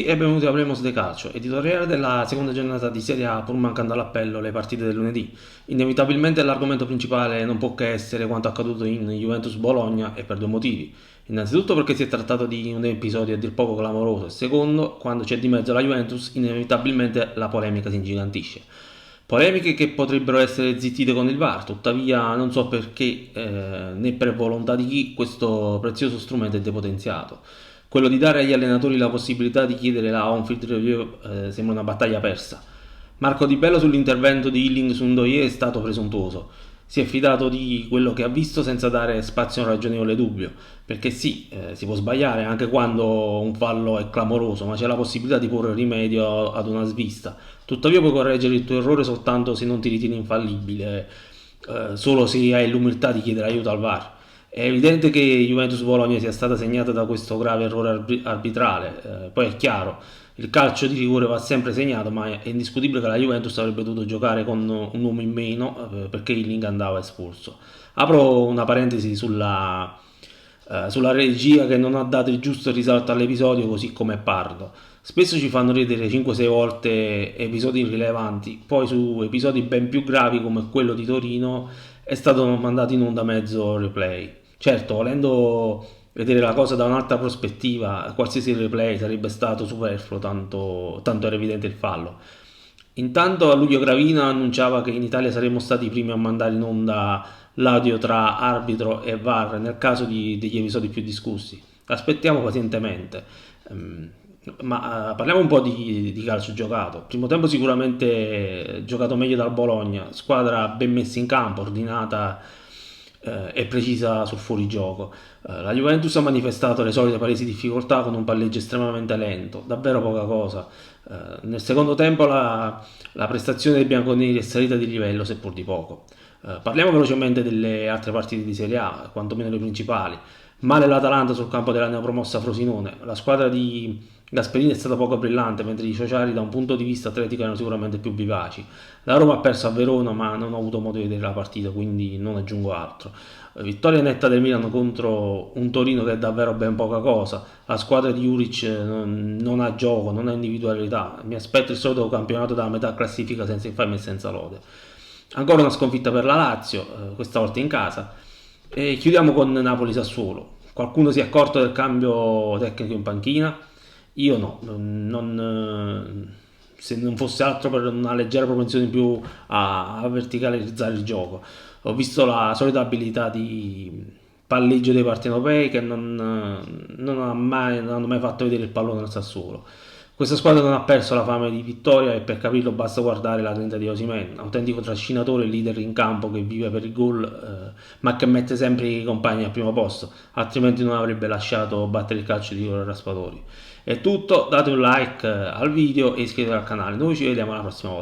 E benvenuti a Hablemos de Calcio, editoriale della seconda giornata di Serie A pur mancando all'appello le partite del lunedì. Inevitabilmente l'argomento principale non può che essere quanto accaduto in Juventus-Bologna e per due motivi. Innanzitutto perché si è trattato di un episodio a dir poco clamoroso e secondo, quando c'è di mezzo la Juventus, inevitabilmente la polemica si ingigantisce. Polemiche che potrebbero essere zittite con il VAR, tuttavia non so perché né per volontà di chi questo prezioso strumento è depotenziato. Quello di dare agli allenatori la possibilità di chiedere la on-field review sembra una battaglia persa. Marco Di Bello sull'intervento di Hilling su Ndoye è stato presuntuoso. Si è fidato di quello che ha visto senza dare spazio a un ragionevole dubbio. Perché sì, si può sbagliare anche quando un fallo è clamoroso, ma c'è la possibilità di porre rimedio ad una svista. Tuttavia puoi correggere il tuo errore soltanto se non ti ritieni infallibile, solo se hai l'umiltà di chiedere aiuto al VAR. È evidente che Juventus Bologna sia stata segnata da questo grave errore arbitrale, poi è chiaro, il calcio di rigore va sempre segnato, ma è indiscutibile che la Juventus avrebbe dovuto giocare con un uomo in meno perché Illing andava espulso. Apro una parentesi sulla regia che non ha dato il giusto risalto all'episodio così come parlo. Spesso ci fanno ridere 5-6 volte episodi irrilevanti, poi su episodi ben più gravi come quello di Torino è stato mandato in onda mezzo replay. Certo, volendo vedere la cosa da un'altra prospettiva, qualsiasi replay sarebbe stato superfluo, tanto era evidente il fallo. Intanto a luglio Gravina annunciava che in Italia saremmo stati i primi a mandare in onda l'audio tra arbitro e VAR nel caso degli episodi più discussi. Aspettiamo pazientemente. Parliamo un po' di calcio giocato. Primo tempo sicuramente giocato meglio dal Bologna, squadra ben messa in campo, ordinata e precisa sul fuorigioco. La Juventus ha manifestato le solite palesi difficoltà con un palleggio estremamente lento, davvero poca cosa. Nel secondo tempo la prestazione dei bianconeri è salita di livello, seppur di poco. Parliamo velocemente delle altre partite di Serie A, quantomeno le principali. Male l'Atalanta sul campo della neopromossa Frosinone. La squadra di Gasperini è stata poco brillante, mentre i sociali da un punto di vista atletico erano sicuramente più vivaci. La Roma ha perso a Verona, ma non ho avuto modo di vedere la partita, quindi non aggiungo altro. Vittoria netta del Milan contro un Torino che è davvero ben poca cosa. La squadra di Juric non ha gioco, non ha individualità. Mi aspetto il solito campionato dalla metà classifica senza infamia e senza lode. Ancora una sconfitta per la Lazio, questa volta in casa. E chiudiamo con Napoli-Sassuolo. Qualcuno si è accorto del cambio tecnico in panchina? Io no, se non fosse altro per una leggera propensione in più a verticalizzare il gioco. Ho visto la solita abilità di palleggio dei partenopei che non hanno mai fatto vedere il pallone al Sassuolo. Questa squadra non ha perso la fame di vittoria e per capirlo basta guardare la grinta di Osimhen, autentico trascinatore e leader in campo che vive per il gol, ma che mette sempre i compagni al primo posto, altrimenti non avrebbe lasciato battere il calcio di rigore ai raspatori. È tutto, date un like al video e iscrivetevi al canale. Noi ci vediamo la prossima volta.